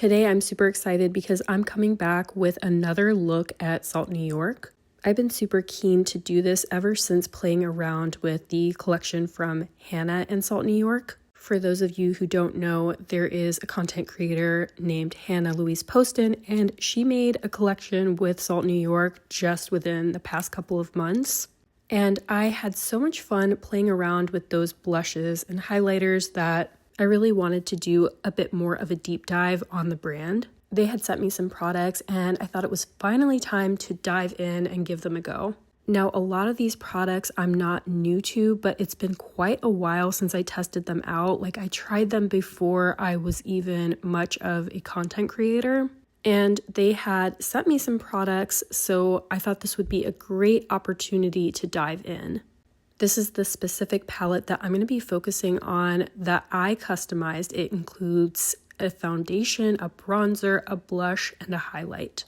Today I'm super excited because I'm coming back with another look at Salt New York. I've been super keen to do this ever since playing around with the collection from Hannah and Salt New York. For those of you who don't know, there is a content creator named Hannah Louise Poston, and she made a collection with Salt New York just within the past couple of months. And I had so much fun playing around with those blushes and highlighters that I really wanted to do a bit more of a deep dive on the brand. They had sent me some products and I thought it was finally time to dive in and give them a go. Now, a lot of these products I'm not new to, but it's been quite a while since I tested them out. Like, I tried them before I was even much of a content creator, and they had sent me some products, so I thought this would be a great opportunity to dive in. This is the specific palette that I'm going to be focusing on that I customized. It includes a foundation, a bronzer, a blush, and a highlight.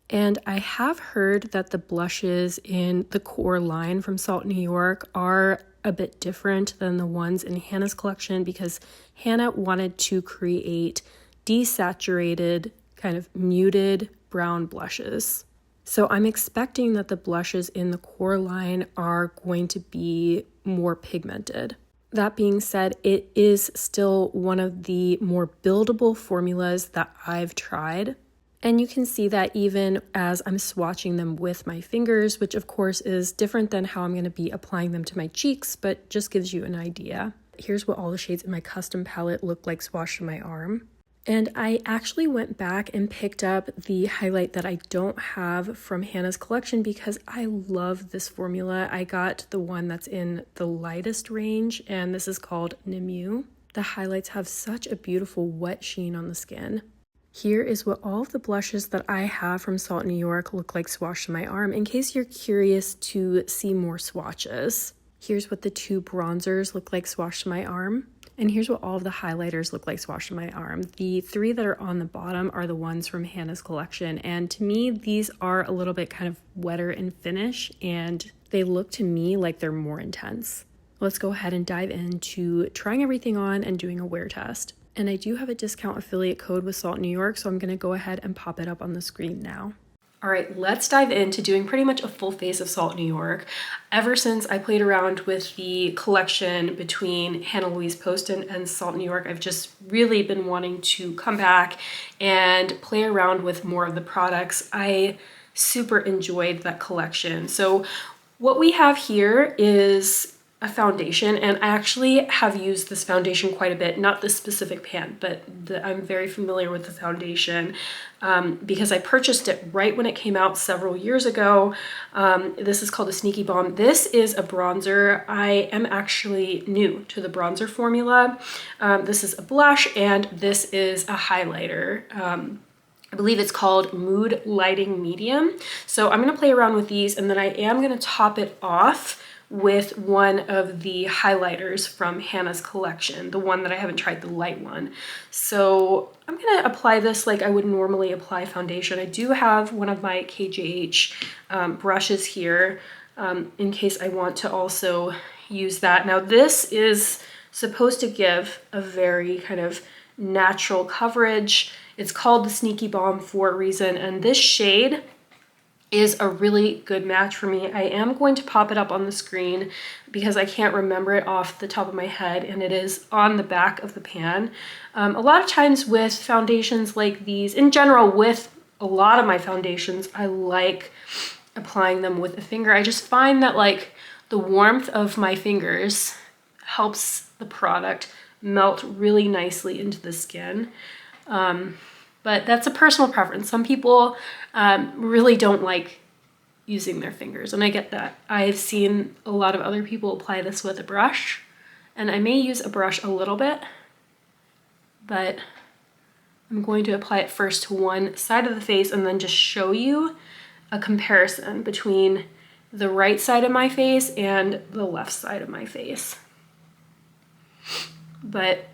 And I have heard that the blushes in the core line from Salt New York are a bit different than the ones in Hannah's collection because Hannah wanted to create desaturated, kind of muted brown blushes. So I'm expecting that the blushes in the core line are going to be more pigmented. That being said, it is still one of the more buildable formulas that I've tried. And you can see that even as I'm swatching them with my fingers, which of course is different than how I'm going to be applying them to my cheeks, but just gives you an idea. Here's what all the shades in my custom palette look like swatched on my arm. And I actually went back and picked up the highlight that I don't have from Hannah's collection because I love this formula. I got the one that's in the lightest range, and this is called Nimu. The highlights have such a beautiful wet sheen on the skin. Here is what all of the blushes that I have from Salt New York look like swatched on my arm, in case you're curious to see more swatches. Here's what the two bronzers look like swatched on my arm. And here's what all of the highlighters look like swatched on my arm. The three that are on the bottom are the ones from Hannah's collection. And to me, these are a little bit kind of wetter in finish, and they look to me like they're more intense. Let's go ahead and dive into trying everything on and doing a wear test. And I do have a discount affiliate code with Salt New York, so I'm gonna go ahead and pop it up on the screen now. All right, let's dive into doing pretty much a full face of Salt New York. Ever since I played around with the collection between Hannah Louise Poston and Salt New York, I've just really been wanting to come back and play around with more of the products. I super enjoyed that collection. So what we have here is a foundation, and I actually have used this foundation quite a bit, not this specific pan, but I'm very familiar with the foundation because I purchased it right when it came out several years ago. This is called a Sneaky Bomb. This is a bronzer. I am actually new to the bronzer formula. This is a blush, and this is a highlighter. I believe it's called Mood Lighting Medium. So I'm gonna play around with these, and then I am gonna top it off with one of the highlighters from Hannah's collection, the one that I haven't tried, the light one. So I'm gonna apply this like I would normally apply foundation. I do have one of my KJH brushes here in case I want to also use that. Now this is supposed to give a very kind of natural coverage. It's called the Sneaky Bomb for a reason, and this shade is a really good match for me. I am going to pop it up on the screen because I can't remember it off the top of my head, and it is on the back of the pan. A lot of times with foundations like these, in general with a lot of my foundations, I like applying them with a finger. I just find that like the warmth of my fingers helps the product melt really nicely into the skin. But that's a personal preference. Some people really don't like using their fingers, and I get that. I've seen a lot of other people apply this with a brush, and I may use a brush a little bit, but I'm going to apply it first to one side of the face and then just show you a comparison between the right side of my face and the left side of my face. But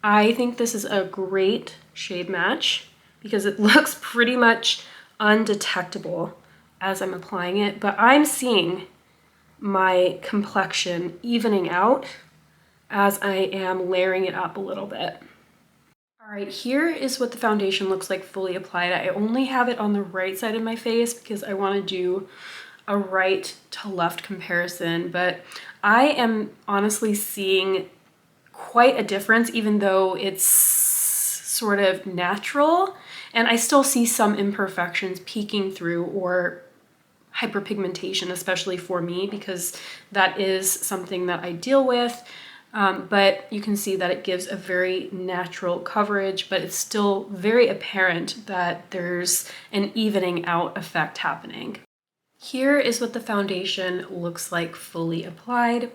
I think this is a great shade match because it looks pretty much undetectable as I'm applying it, but I'm seeing my complexion evening out as I am layering it up a little bit. All right, here is what the foundation looks like fully applied. I only have it on the right side of my face because I want to do a right to left comparison, but I am honestly seeing quite a difference, even though it's sort of natural, and I still see some imperfections peeking through, or hyperpigmentation, especially for me, because that is something that I deal with. But you can see that it gives a very natural coverage, but it's still very apparent that there's an evening out effect happening. Here is what the foundation looks like fully applied.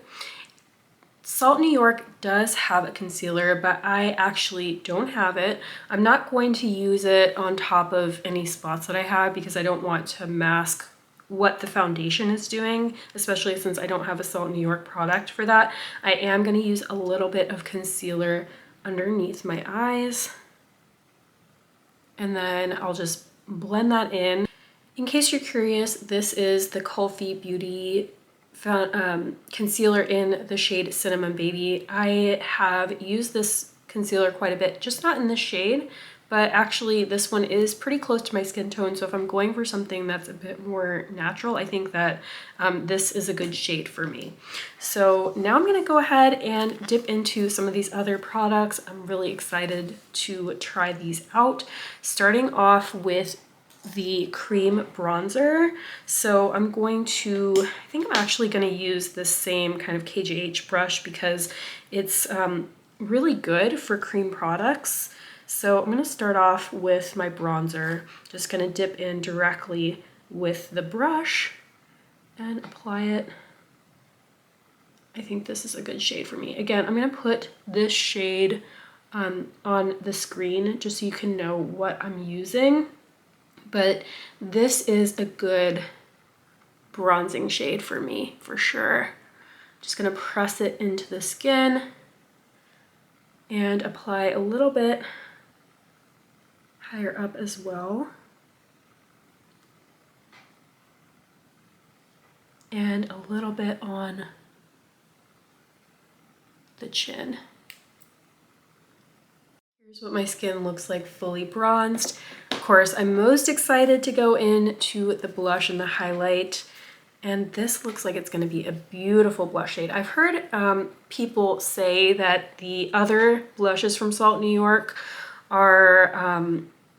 Salt New York does have a concealer, but I actually don't have it. I'm not going to use it on top of any spots that I have because I don't want to mask what the foundation is doing, especially since I don't have a Salt New York product for that. I am going to use a little bit of concealer underneath my eyes, and then I'll just blend that in. In case you're curious, this is the Kulfi Beauty concealer in the shade Cinnamon Baby. I have used this concealer quite a bit, just not in this shade, but actually this one is pretty close to my skin tone, so if I'm going for something that's a bit more natural, I think that this is a good shade for me. So now I'm gonna go ahead and dip into some of these other products. I'm really excited to try these out, starting off with the cream bronzer. So I'm going to, I think I'm actually going to use the same kind of KGH brush because it's really good for cream products. So I'm going to start off with my bronzer. Just going to dip in directly with the brush and apply it. I think this is a good shade for me. Again, I'm going to put this shade on the screen just so you can know what I'm using. But this is a good bronzing shade for me, for sure. Just gonna press it into the skin and apply a little bit higher up as well. And a little bit on the chin. Here's what my skin looks like fully bronzed. Of course, I'm most excited to go into the blush and the highlight, and this looks like it's going to be a beautiful blush shade. I've heard people say that the other blushes from Salt New York are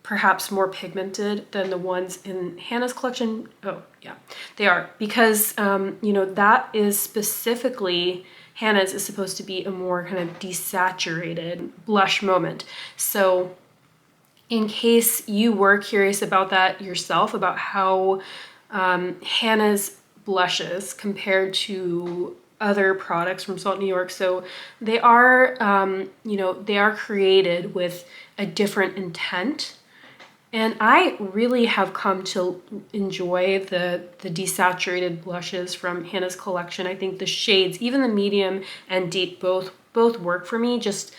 perhaps more pigmented than the ones in Hannah's collection. Oh yeah, they are, because you know, that is specifically, Hannah's is supposed to be a more kind of desaturated blush moment. So in case you were curious about that yourself, about how Hannah's blushes compared to other products from Salt New York, so they are, you know, they are created with a different intent. And I really have come to enjoy the desaturated blushes from Hannah's collection. I think the shades, even the medium and deep, both work for me, just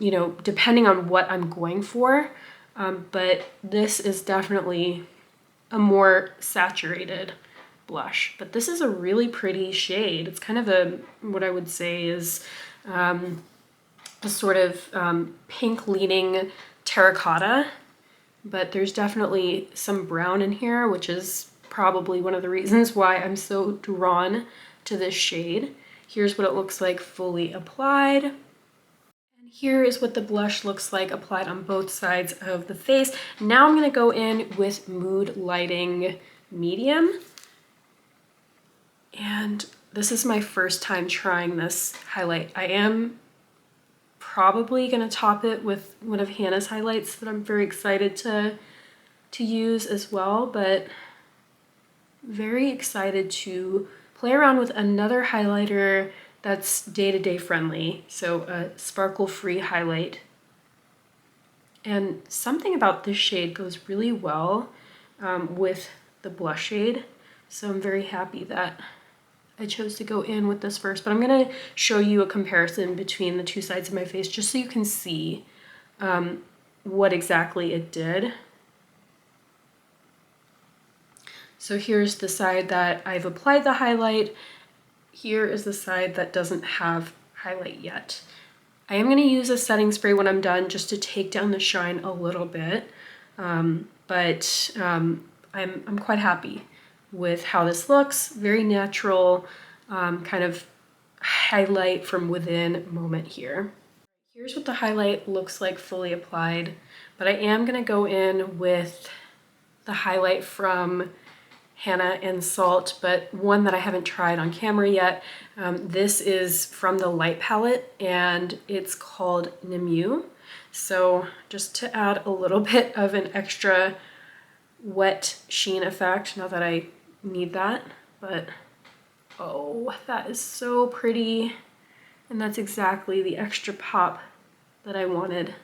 you know, depending on what I'm going for. But this is definitely a more saturated blush. But this is a really pretty shade. It's kind of a, what I would say is a sort of pink leaning terracotta. But there's definitely some brown in here, which is probably one of the reasons why I'm so drawn to this shade. Here's what it looks like fully applied. And here is what the blush looks like applied on both sides of the face. Now I'm going to go in with Mood Lighting Medium. And this is my first time trying this highlight. I am probably gonna top it with one of Hannah's highlights that I'm very excited to use as well, but very excited to play around with another highlighter that's day-to-day friendly, so a sparkle-free highlight. And something about this shade goes really well with the blush shade, so I'm very happy that I chose to go in with this first, but I'm going to show you a comparison between the two sides of my face just so you can see what exactly it did. So here's the side that I've applied the highlight. Here is the side that doesn't have highlight yet. I am going to use a setting spray when I'm done just to take down the shine a little bit. I'm quite happy with how this looks. Very natural, kind of highlight from within moment here. Here's what the highlight looks like fully applied, but I am going to go in with the highlight from Hannah and Salt, but one that I haven't tried on camera yet. This is from the light palette and it's called Nemu. So just to add a little bit of an extra wet sheen effect, not that I need that, but oh, that is so pretty. And that's exactly the extra pop that I wanted.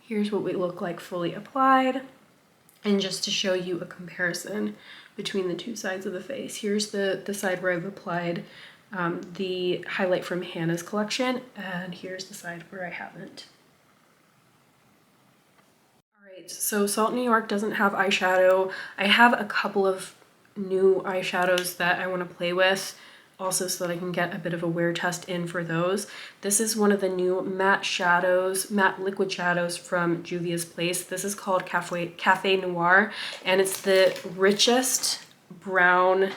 Here's what we look like fully applied. And just to show you a comparison between the two sides of the face, here's the side where I've applied the highlight from Hannah's collection, and here's the side where I haven't. Alright, so Salt New York doesn't have eyeshadow. I have a couple of new eyeshadows that I want to play with, also so that I can get a bit of a wear test in for those. This is one of the new matte shadows, matte liquid shadows from Juvia's Place. This is called Cafe Noir, and it's the richest brown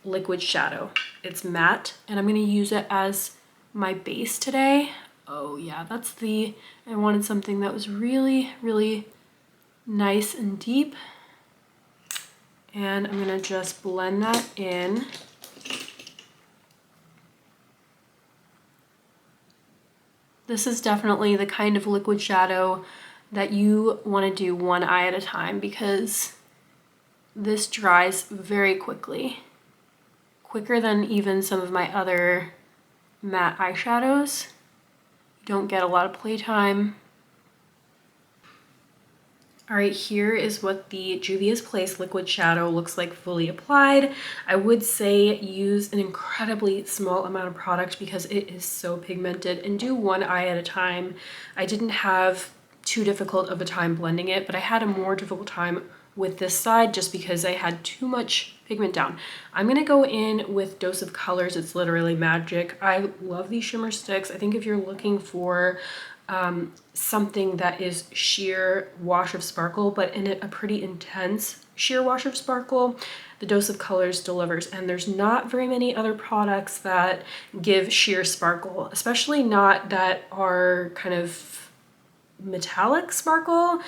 liquid shadow. It's matte, and I'm going to use it as my base today. Oh yeah, I wanted something that was really, really nice and deep. And I'm going to just blend that in. This is definitely the kind of liquid shadow that you want to do one eye at a time because this dries very quickly. Quicker than even some of my other matte eyeshadows. You don't get a lot of playtime. Alright, here is what the Juvia's Place liquid shadow looks like fully applied. I would say use an incredibly small amount of product because it is so pigmented, and do one eye at a time. I didn't have too difficult of a time blending it, but I had a more difficult time with this side just because I had too much pigment down. I'm gonna go in with Dose of Colors. It's literally magic. I love these shimmer sticks. I think if you're looking for something that is sheer wash of sparkle, but in a pretty intense sheer wash of sparkle, the Dose of Colors delivers. And there's not very many other products that give sheer sparkle, especially not that are kind of metallic sparkle.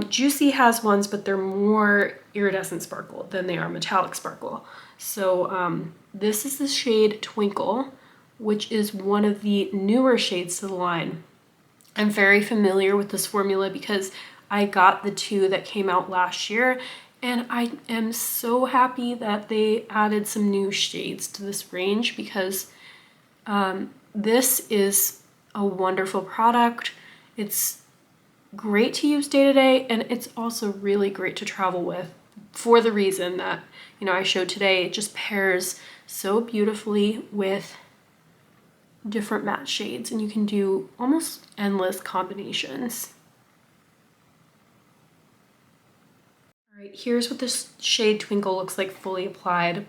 Juicy has ones, but they're more iridescent sparkle than they are metallic sparkle. So this is the shade Twinkle, which is one of the newer shades to the line. I'm very familiar with this formula because I got the two that came out last year, and I am so happy that they added some new shades to this range because this is a wonderful product. It's great to use day to day, and it's also really great to travel with for the reason that, you know, I showed today. It just pairs so beautifully with different matte shades, and you can do almost endless combinations. All right, here's what this shade Twinkle looks like fully applied.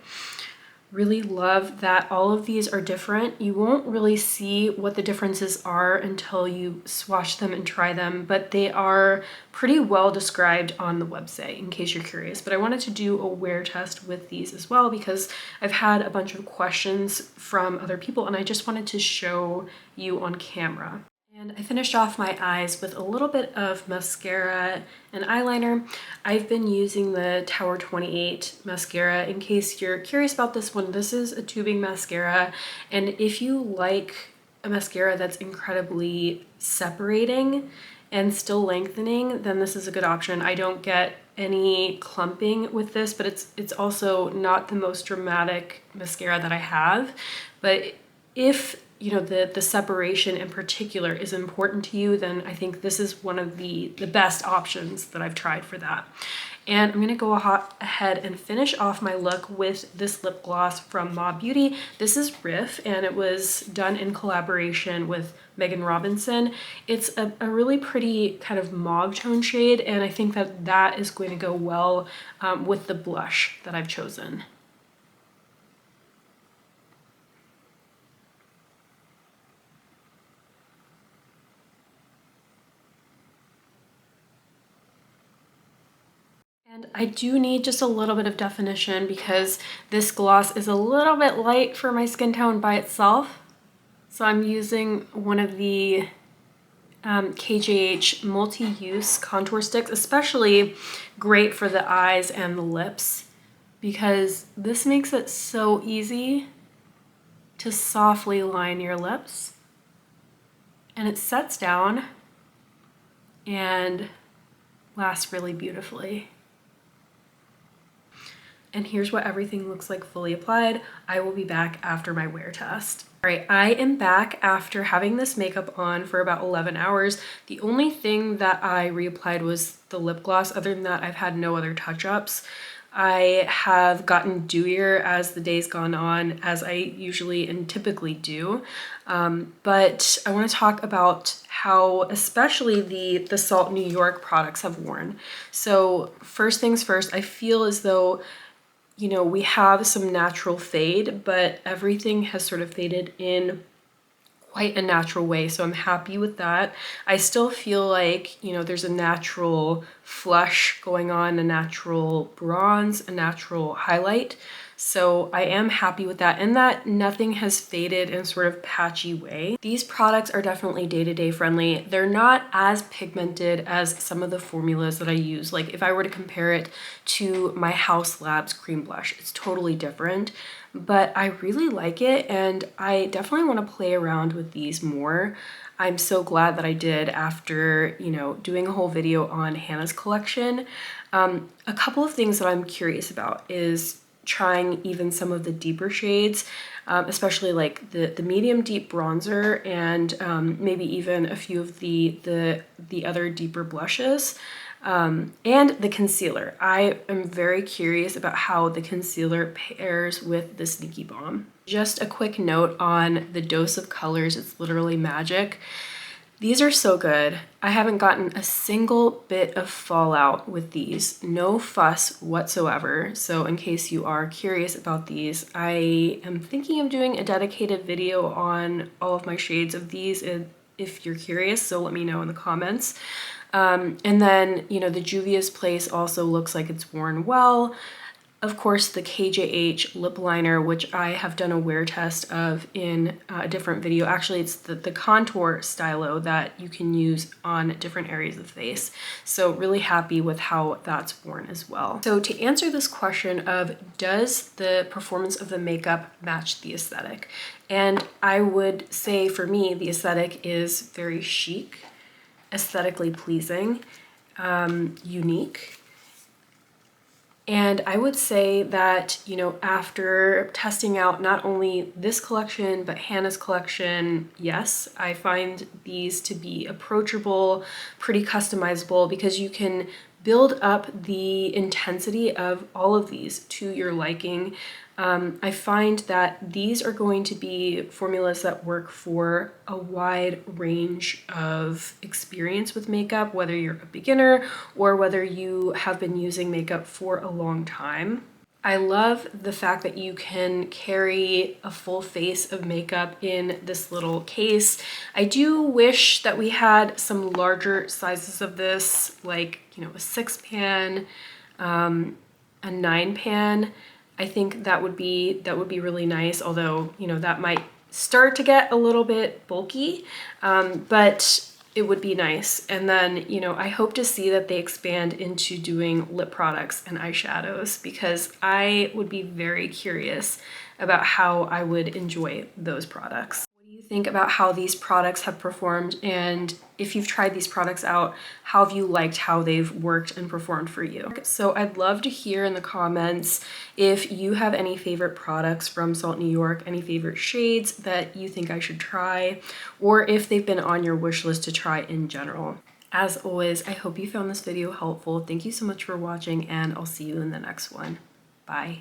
Really love that all of these are different. You won't really see what the differences are until you swatch them and try them, but they are pretty well described on the website in case you're curious. But I wanted to do a wear test with these as well because I've had a bunch of questions from other people and I just wanted to show you on camera. And I finished off my eyes with a little bit of mascara and eyeliner. I've been using the Tower 28 mascara. In case you're curious about this one, this is a tubing mascara. And if you like a mascara that's incredibly separating and still lengthening, then this is a good option. I don't get any clumping with this, but it's also not the most dramatic mascara that I have. But if you know, the separation in particular is important to you, then I think this is one of the best options that I've tried for that. And I'm gonna go ahead and finish off my look with this lip gloss from Mob Beauty. This is Riff, and it was done in collaboration with Megan Robinson. It's a really pretty kind of mauve tone shade, and I think that that is going to go well with the blush that I've chosen. And I do need just a little bit of definition because this gloss is a little bit light for my skin tone by itself. So I'm using one of the KJH multi-use contour sticks, especially great for the eyes and the lips, because this makes it so easy to softly line your lips. And it sets down and lasts really beautifully. And here's what everything looks like fully applied. I will be back after my wear test. All right, I am back after having this makeup on for about 11 hours. The only thing that I reapplied was the lip gloss. Other than that, I've had no other touch-ups. I have gotten dewier as the day's gone on, as I usually and typically do. But I want to talk about how especially the Salt New York products have worn. So first things first, I feel as though, you know, we have some natural fade, but everything has sort of faded in quite a natural way. So I'm happy with that. I still feel like, you know, there's a natural flush going on, a natural bronze, a natural highlight. So I am happy with that, and that nothing has faded in sort of patchy way. These products are definitely day-to-day friendly. They're not as pigmented as some of the formulas that I use. Like if I were to compare it to my Haus Labs cream blush, it's totally different, but I really like it, and I definitely want to play around with these more. I'm so glad that I did after, you know, doing a whole video on Hannah's collection. A couple of things that I'm curious about is trying even some of the deeper shades, especially like the medium deep bronzer and maybe even a few of the other deeper blushes, and the concealer. I am very curious about how the concealer pairs with the Sneaky Bomb. Just a quick note on the dose of colors, it's literally magic. These are so good. I haven't gotten a single bit of fallout with these, no fuss whatsoever. So in case you are curious about these, I am thinking of doing a dedicated video on all of my shades of these if you're curious, so let me know in the comments. And then, you know, the Juvia's Place also looks like it's worn well. Of course, the KJH lip liner, which I have done a wear test of in a different video. Actually, it's the contour stylo that you can use on different areas of the face. So really happy with how that's worn as well. So to answer this question of, does the performance of the makeup match the aesthetic? And I would say for me, the aesthetic is very chic, aesthetically pleasing, unique. And I would say that, you know, after testing out not only this collection, but Hannah's collection, yes, I find these to be approachable, pretty customizable, because you can build up the intensity of all of these to your liking. I find that these are going to be formulas that work for a wide range of experience with makeup, whether you're a beginner or whether you have been using makeup for a long time. I love the fact that you can carry a full face of makeup in this little case. I do wish that we had some larger sizes of this, like, you know, a 6-pan, a 9-pan. I think that would be really nice, although, you know, that might start to get a little bit bulky, but it would be nice. And then, you know, I hope to see that they expand into doing lip products and eyeshadows, because I would be very curious about how I would enjoy those products. What do you think think about how these products have performed, and if you've tried these products out, how have you liked how they've worked and performed for you. So I'd love to hear in the comments if you have any favorite products from Salt New York, any favorite shades that you think I should try, or if they've been on your wish list to try in general. As always, I hope you found this video helpful. Thank you so much for watching, and I'll see you in the next one. Bye.